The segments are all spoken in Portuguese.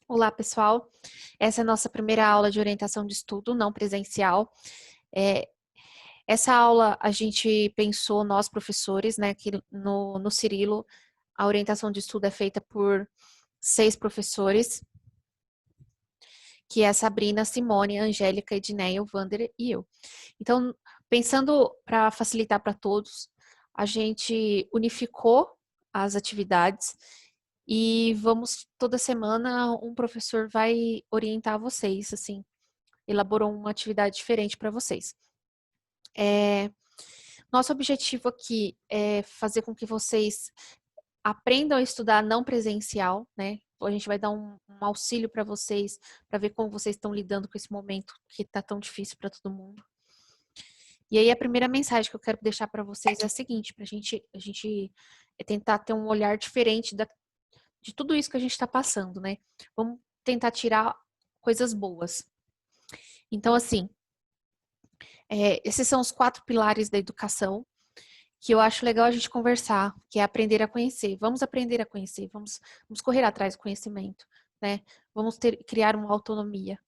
Olá, pessoal. Essa é a nossa primeira aula de orientação de estudo não presencial. É, Essa aula a gente pensou, nós professores, né, que no Cirilo a orientação de estudo é feita por 6 professores, que é a Sabrina, Simone, Angélica, Edneia, o Vander e eu. Então, pensando para facilitar para todos, a gente unificou as atividades e vamos toda semana um professor vai orientar vocês, assim, elaborou uma atividade diferente para vocês. Nosso objetivo aqui é fazer com que vocês aprendam a estudar não presencial, né? A gente vai dar um auxílio para vocês, para ver como vocês estão lidando com esse momento que está tão difícil para todo mundo. E aí a primeira mensagem que eu quero deixar para vocês é a seguinte, para a gente tentar ter um olhar diferente de tudo isso que a gente está passando, né? Vamos tentar tirar coisas boas. Então, assim, esses são os 4 pilares da educação que eu acho legal a gente conversar, que é aprender a conhecer. Vamos aprender a conhecer, vamos correr atrás do conhecimento, né? Vamos criar uma autonomia.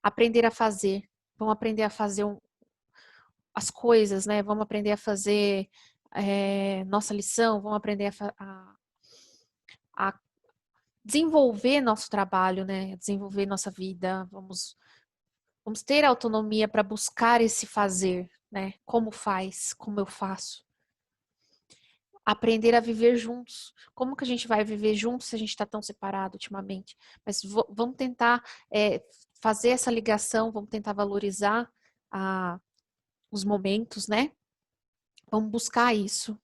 Aprender a fazer, vamos aprender a fazer as coisas, né? Vamos aprender a fazer nossa lição, vamos aprender a desenvolver nosso trabalho, né? Desenvolver nossa vida, vamos ter autonomia para buscar esse fazer, né? Como faz, como eu faço. Aprender a viver juntos. Como que a gente vai viver juntos se a gente está tão separado ultimamente? Mas vamos tentar fazer essa ligação, vamos tentar valorizar os momentos, né? Vamos buscar isso,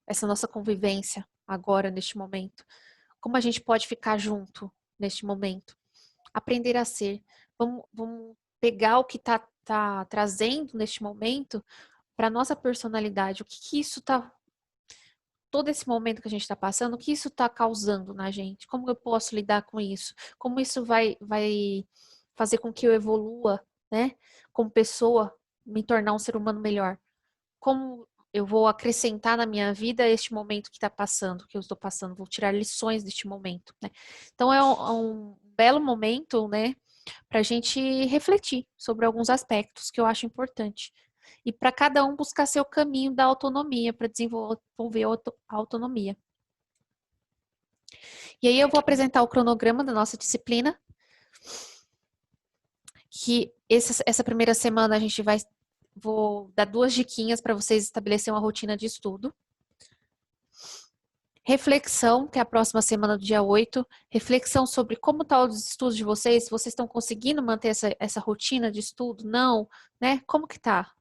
essa nossa convivência agora, neste momento. Como a gente pode ficar junto neste momento? Aprender a ser. Vamos pegar o que tá trazendo neste momento para nossa personalidade. O que isso está todo esse momento que a gente está passando, o que isso está causando na gente? Como eu posso lidar com isso? Como isso vai fazer com que eu evolua, né? Como pessoa, me tornar um ser humano melhor? Como eu vou acrescentar na minha vida este momento que está passando, que eu estou passando? Vou tirar lições deste momento, né? Então é um belo momento, né? Para a gente refletir sobre alguns aspectos que eu acho importante e para cada um buscar seu caminho da autonomia, para desenvolver a autonomia. E aí eu vou apresentar o cronograma da nossa disciplina, que essa primeira semana a gente vou dar 2 diquinhas para vocês estabelecer uma rotina de estudo. Reflexão, que é a próxima semana do dia 8. Reflexão sobre como estão os estudos de vocês, se vocês estão conseguindo manter essa rotina de estudo, não, né? Como que tá?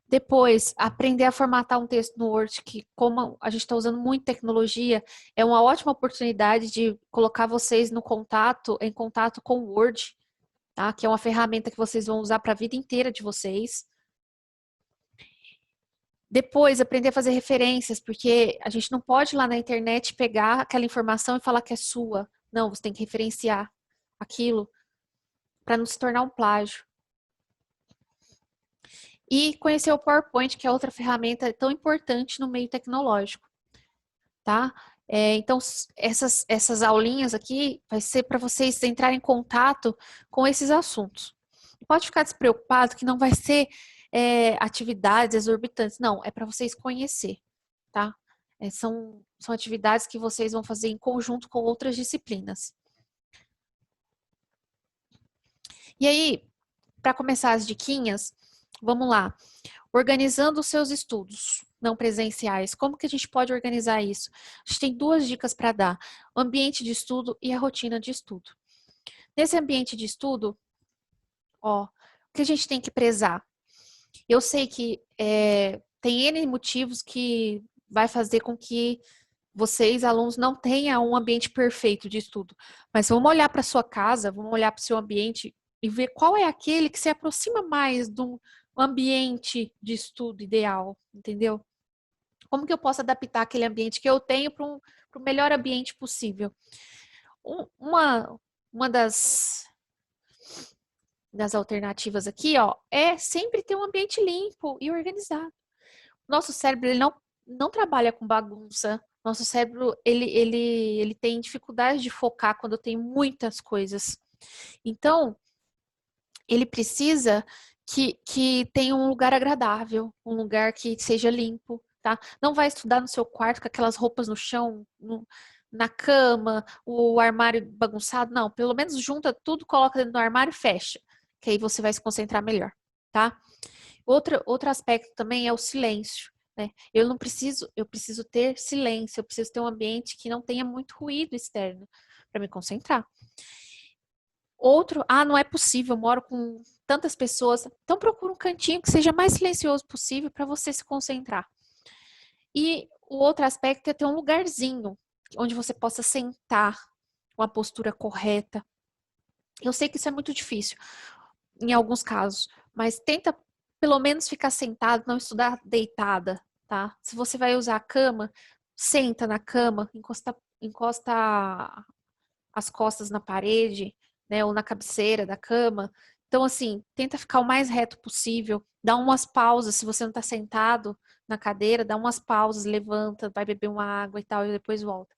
Depois, aprender a formatar um texto no Word, que como a gente está usando muito tecnologia, é uma ótima oportunidade de colocar vocês em contato com o Word, tá? Que é uma ferramenta que vocês vão usar para a vida inteira de vocês. Depois, aprender a fazer referências, porque a gente não pode ir lá na internet pegar aquela informação e falar que é sua. Não, você tem que referenciar aquilo para não se tornar um plágio. E conhecer o PowerPoint, que é outra ferramenta tão importante no meio tecnológico, tá? Então, essas aulinhas aqui vai ser para vocês entrarem em contato com esses assuntos. Pode ficar despreocupado que não vai ser atividades exorbitantes, não, é para vocês conhecer, tá? São atividades que vocês vão fazer em conjunto com outras disciplinas. E aí, para começar as diquinhas, vamos lá. Organizando os seus estudos não presenciais. Como que a gente pode organizar isso? A gente tem 2 dicas para dar: o ambiente de estudo e a rotina de estudo. Nesse ambiente de estudo, ó, o que a gente tem que prezar? Eu sei que tem N motivos que vai fazer com que vocês, alunos, não tenham um ambiente perfeito de estudo. Mas vamos olhar para a sua casa, vamos olhar para o seu ambiente e ver qual é aquele que se aproxima mais do ambiente de estudo ideal, entendeu? Como que eu posso adaptar aquele ambiente que eu tenho para o melhor ambiente possível? Uma das alternativas aqui, ó, é sempre ter um ambiente limpo e organizado. Nosso cérebro ele não trabalha com bagunça, Nosso cérebro, ele tem dificuldade de focar quando tem muitas coisas. Então, ele precisa que tenha um lugar agradável, um lugar que seja limpo, tá? Não vai estudar no seu quarto com aquelas roupas no chão, na cama, o armário bagunçado. Não, pelo menos junta tudo, coloca dentro do armário e fecha, que aí você vai se concentrar melhor, tá? Outro aspecto também é o silêncio, né? Eu preciso ter silêncio, eu preciso ter um ambiente que não tenha muito ruído externo para me concentrar. Outro, não é possível, eu moro com tantas pessoas, então procura um cantinho que seja mais silencioso possível para você se concentrar. E o outro aspecto é ter um lugarzinho onde você possa sentar com a postura correta. Eu sei que isso é muito difícil em alguns casos, mas tenta pelo menos ficar sentado, não estudar deitada, tá? Se você vai usar a cama, senta na cama, encosta as costas na parede, né, ou na cabeceira da cama. Então, assim, tenta ficar o mais reto possível, dá umas pausas, se você não está sentado na cadeira, dá umas pausas, levanta, vai beber uma água e tal, e depois volta.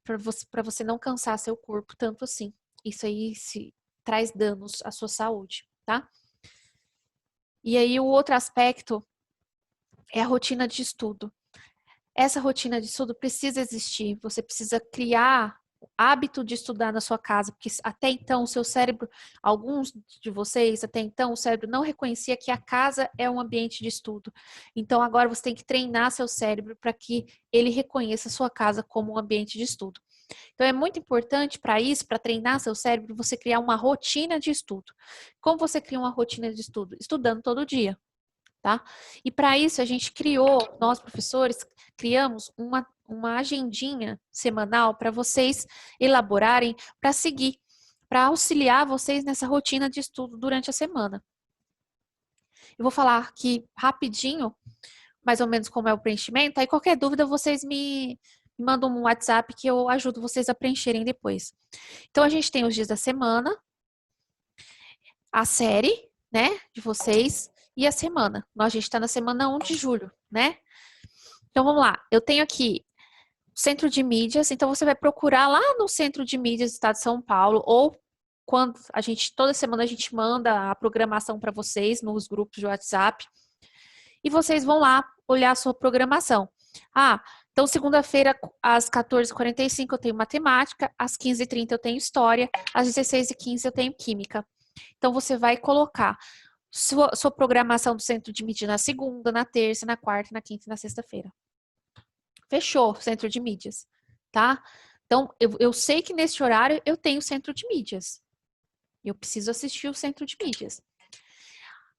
Para você não cansar seu corpo tanto assim. Isso aí traz danos à sua saúde, tá? E aí, o outro aspecto é a rotina de estudo. Essa rotina de estudo precisa existir. Você precisa criar o hábito de estudar na sua casa, porque até então o seu cérebro, alguns de vocês, até então o cérebro não reconhecia que a casa é um ambiente de estudo. Então agora você tem que treinar seu cérebro para que ele reconheça a sua casa como um ambiente de estudo. Então é muito importante para isso, para treinar seu cérebro, você criar uma rotina de estudo. Como você cria uma rotina de estudo? Estudando todo dia. Tá? E para isso a gente criou, nós professores, criamos uma agendinha semanal para vocês elaborarem para seguir, para auxiliar vocês nessa rotina de estudo durante a semana. Eu vou falar aqui rapidinho, mais ou menos como é o preenchimento, aí qualquer dúvida vocês me mandam um WhatsApp que eu ajudo vocês a preencherem depois. Então a gente tem os dias da semana, a série, né, de vocês e a semana. A gente está na semana 1 de julho, né? Então vamos lá. Eu tenho aqui o Centro de Mídias, então você vai procurar lá no Centro de Mídias do Estado de São Paulo ou quando toda semana a gente manda a programação para vocês nos grupos de WhatsApp e vocês vão lá olhar a sua programação. Então segunda-feira às 14h45 eu tenho matemática, às 15h30 eu tenho história, às 16h15 eu tenho química. Então você vai colocar sua programação do Centro de Mídia na segunda, na terça, na quarta, na quinta e na sexta-feira. Fechou o Centro de Mídias, tá? Então, eu sei que nesse horário eu tenho Centro de Mídias. Eu preciso assistir o Centro de Mídias.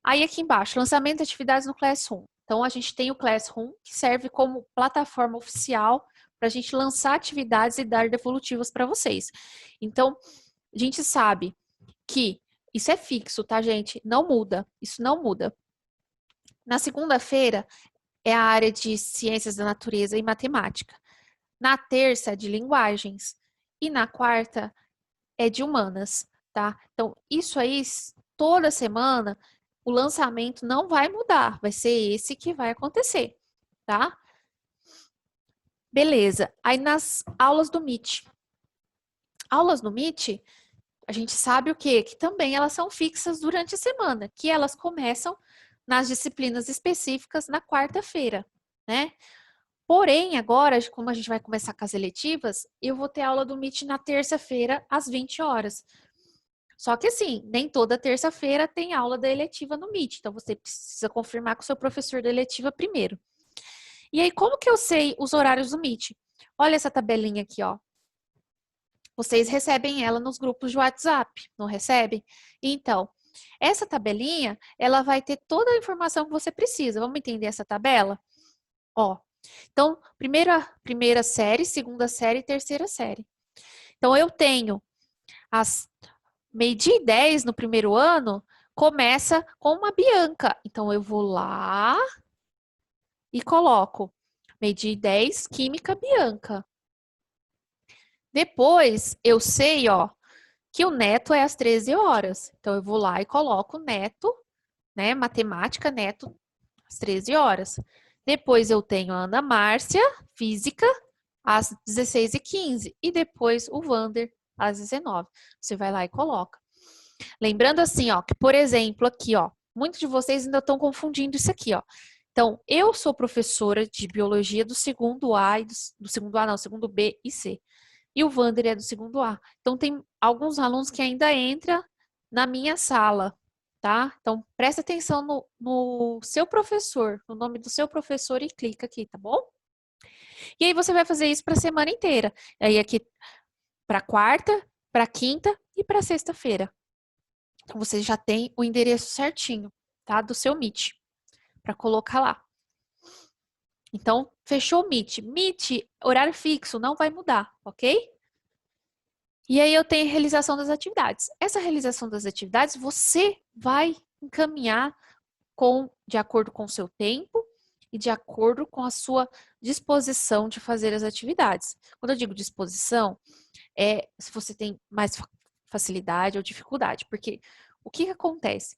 Aí aqui embaixo, lançamento de atividades no Classroom. Então, a gente tem o Classroom, que serve como plataforma oficial para a gente lançar atividades e dar devolutivas para vocês. Então, a gente sabe que isso é fixo, tá, gente? Não muda. Isso não muda. Na segunda-feira é a área de ciências da natureza e matemática. Na terça é de linguagens. E na quarta é de humanas, tá? Então, isso aí, toda semana, o lançamento não vai mudar. Vai ser esse que vai acontecer, tá? Beleza. Aí nas aulas do Meet. Aulas no Meet, a gente sabe o quê? Que também elas são fixas durante a semana, que elas começam nas disciplinas específicas na quarta-feira, né? Porém, agora, como a gente vai começar com as eletivas, eu vou ter aula do Meet na terça-feira, às 20 horas. Só que assim, nem toda terça-feira tem aula da eletiva no Meet, então você precisa confirmar com o seu professor da eletiva primeiro. E aí, como que eu sei os horários do Meet? Olha essa tabelinha aqui, ó. Vocês recebem ela nos grupos de WhatsApp, não recebem? Então, essa tabelinha, ela vai ter toda a informação que você precisa. Vamos entender essa tabela? Ó, então, primeira série, segunda série e terceira série. Então, eu tenho as meio-dia e 10 no primeiro ano, começa com uma Bianca. Então, eu vou lá e coloco meio-dia e 10, Química Bianca. Depois, eu sei, ó, que o neto é às 13 horas. Então, eu vou lá e coloco neto, né, matemática neto, às 13 horas. Depois, eu tenho a Ana Márcia, física, às 16h15 e depois o Wander às 19. Você vai lá e coloca. Lembrando assim, ó, que por exemplo aqui, ó, muitos de vocês ainda estão confundindo isso aqui, ó. Então, eu sou professora de biologia do segundo A e do segundo A não, segundo B e C. E o Wander é do segundo A. Então, tem alguns alunos que ainda entram na minha sala, tá? Então, presta atenção no seu professor, no nome do seu professor e clica aqui, tá bom? E aí você vai fazer isso para a semana inteira. Aí aqui para quarta, para quinta e para sexta-feira. Então você já tem o endereço certinho, tá? Do seu Meet para colocar lá. Então, fechou o Meet. Meet, horário fixo, não vai mudar, ok? E aí eu tenho a realização das atividades. Essa realização das atividades você vai encaminhar de acordo com o seu tempo e de acordo com a sua disposição de fazer as atividades. Quando eu digo disposição, é se você tem mais facilidade ou dificuldade, porque o que acontece?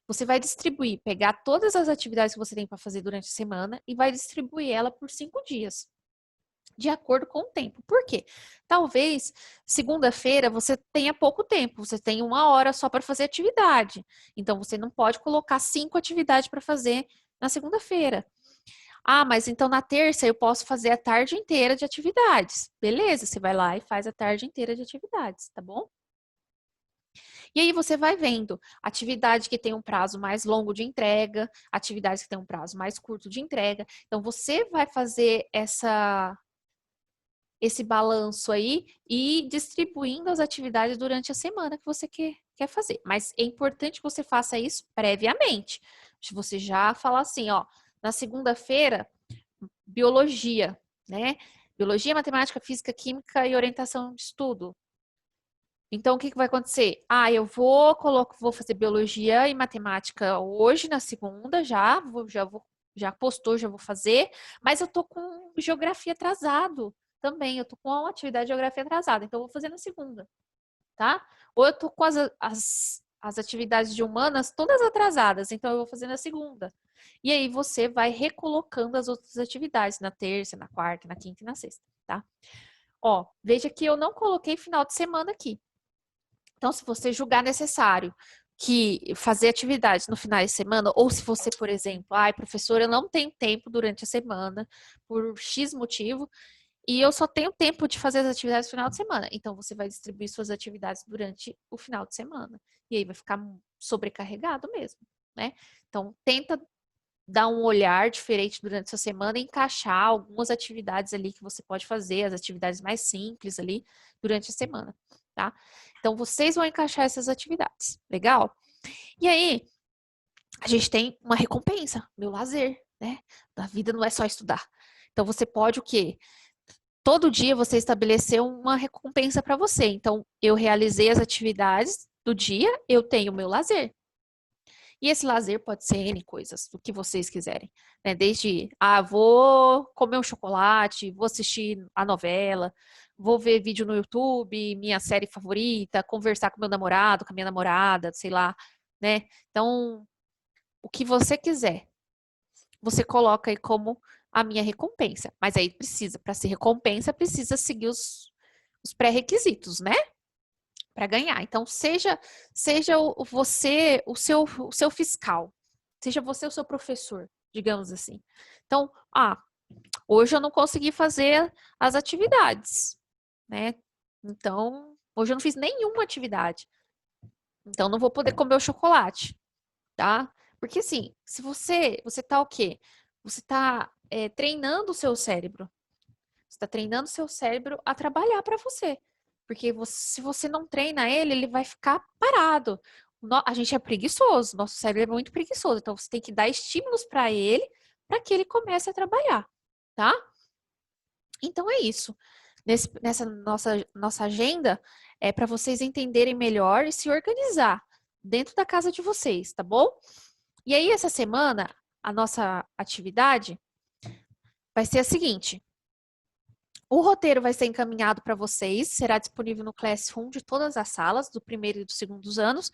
Você vai distribuir, pegar todas as atividades que você tem para fazer durante a semana e vai distribuir ela por 5 dias, de acordo com o tempo. Por quê? Talvez segunda-feira você tenha pouco tempo, você tem 1 hora só para fazer atividade. Então você não pode colocar 5 atividades para fazer na segunda-feira. Ah, mas então na terça eu posso fazer a tarde inteira de atividades. Beleza, você vai lá e faz a tarde inteira de atividades, tá bom? E aí você vai vendo atividade que tem um prazo mais longo de entrega, atividades que tem um prazo mais curto de entrega. Então você vai fazer esse balanço aí e distribuindo as atividades durante a semana que você quer fazer. Mas é importante que você faça isso previamente. Se você já falar assim, ó, na segunda-feira, biologia, né? Biologia, matemática, física, química e orientação de estudo. Então, o que vai acontecer? Ah, eu vou fazer biologia e matemática hoje, na segunda, já postou, já vou fazer, mas eu tô com geografia atrasado também, eu tô com uma atividade de geografia atrasada, então eu vou fazer na segunda, tá? Ou eu tô com as atividades de humanas todas atrasadas, então eu vou fazer na segunda. E aí você vai recolocando as outras atividades na terça, na quarta, na quinta e na sexta, tá? Ó, veja que eu não coloquei final de semana aqui. Então, se você julgar necessário que fazer atividades no final de semana, ou se você, por exemplo, ai, professora, eu não tenho tempo durante a semana, por X motivo, e eu só tenho tempo de fazer as atividades no final de semana. Então, você vai distribuir suas atividades durante o final de semana. E aí vai ficar sobrecarregado mesmo, né? Então, tenta dar um olhar diferente durante a sua semana e encaixar algumas atividades ali que você pode fazer, as atividades mais simples ali durante a semana, tá? Então, vocês vão encaixar essas atividades, legal? E aí, a gente tem uma recompensa, meu lazer, né? A vida não é só estudar. Então, você pode o quê? Todo dia você estabeleceu uma recompensa para você. Então, eu realizei as atividades do dia, eu tenho o meu lazer. E esse lazer pode ser N coisas, do que vocês quiserem. Né? Desde, vou comer um chocolate, vou assistir a novela, vou ver vídeo no YouTube, minha série favorita, conversar com meu namorado, com a minha namorada, sei lá, né? Então, o que você quiser, você coloca aí como a minha recompensa. Mas aí precisa, para ser recompensa, precisa seguir os pré-requisitos, né? Para ganhar. Então, seja você o seu fiscal, seja você o seu professor, digamos assim. Então, hoje eu não consegui fazer as atividades, né? Então, hoje eu não fiz nenhuma atividade. Então, não vou poder comer o chocolate, tá? Porque assim, se você tá o quê? Você tá treinando o seu cérebro. Você está treinando o seu cérebro a trabalhar para você. Porque se você não treina ele, ele vai ficar parado. A gente é preguiçoso, nosso cérebro é muito preguiçoso. Então você tem que dar estímulos para que ele comece a trabalhar, tá? Então é isso. Nessa nossa agenda é para vocês entenderem melhor e se organizar dentro da casa de vocês, tá bom? E aí essa semana a nossa atividade vai ser a seguinte: o roteiro vai ser encaminhado para vocês, será disponível no Classroom de todas as salas, do primeiro e do segundo anos,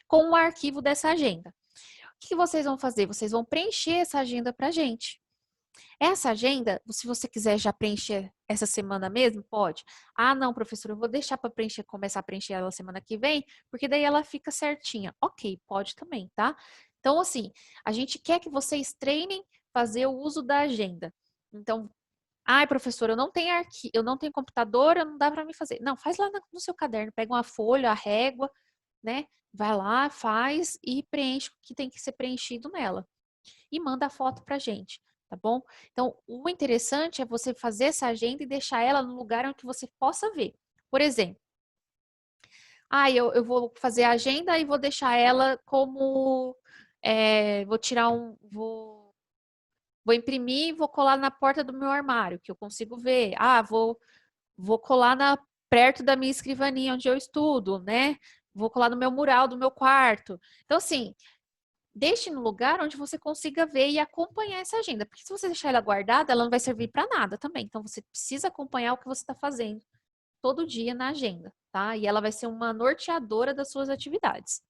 com o arquivo dessa agenda. O que vocês vão fazer? Vocês vão preencher essa agenda para a gente, Essa agenda, se você quiser já preencher essa semana mesmo, pode. Ah, não, professor, eu vou deixar para preencher, começar a preencher ela semana que vem, porque daí ela fica certinha. Ok, pode também, tá? Então, assim, a gente quer que vocês treinem fazer o uso da agenda. Então, ai, professor, eu não tenho eu não tenho computador, não dá para me fazer. Não, faz lá no seu caderno, pega uma folha, a régua, né? Vai lá, faz e preenche o que tem que ser preenchido nela. E manda a foto pra gente, tá bom? Então, o interessante é você fazer essa agenda e deixar ela no lugar onde você possa ver. Por exemplo, eu vou fazer a agenda e vou deixar ela como. Vou tirar um. Vou imprimir e vou colar na porta do meu armário, que eu consigo ver. Vou colar perto da minha escrivaninha onde eu estudo, né? Vou colar no meu mural do meu quarto. Então, assim, deixe no lugar onde você consiga ver e acompanhar essa agenda. Porque se você deixar ela guardada, ela não vai servir para nada também. Então, você precisa acompanhar o que você está fazendo todo dia na agenda, tá? E ela vai ser uma norteadora das suas atividades.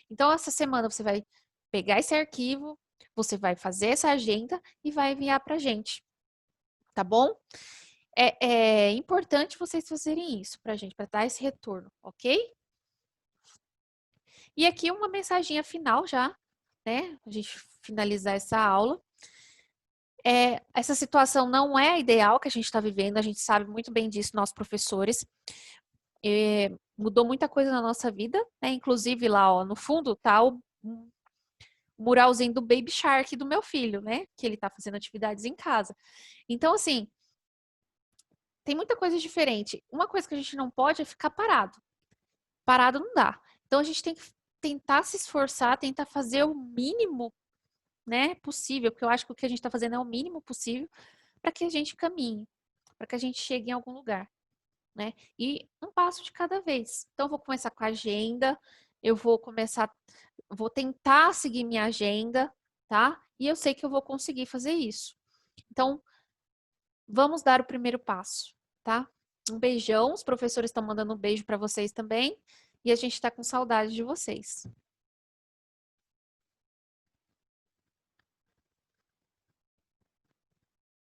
Então, essa semana você vai pegar esse arquivo, você vai fazer essa agenda e vai enviar para a gente, tá bom? É importante vocês fazerem isso para a gente, para dar esse retorno, ok? E aqui uma mensaginha final já, né? A gente finalizar essa aula. Essa situação não é a ideal que a gente está vivendo, a gente sabe muito bem disso, nós professores. Mudou muita coisa na nossa vida, né? Inclusive lá, ó, no fundo tá o muralzinho do Baby Shark do meu filho, né? Que ele tá fazendo atividades em casa. Então, assim, tem muita coisa diferente. Uma coisa que a gente não pode é ficar parado. Parado não dá. Então, a gente tem que tentar se esforçar, tentar fazer o mínimo, né, possível, porque eu acho que o que a gente está fazendo é o mínimo possível para que a gente caminhe, para que a gente chegue em algum lugar, né? E um passo de cada vez. Então, eu vou começar com a agenda, eu vou tentar seguir minha agenda, tá? E eu sei que eu vou conseguir fazer isso. Então, vamos dar o primeiro passo, tá? Um beijão, os professores estão mandando um beijo para vocês também, e a gente está com saudade de vocês.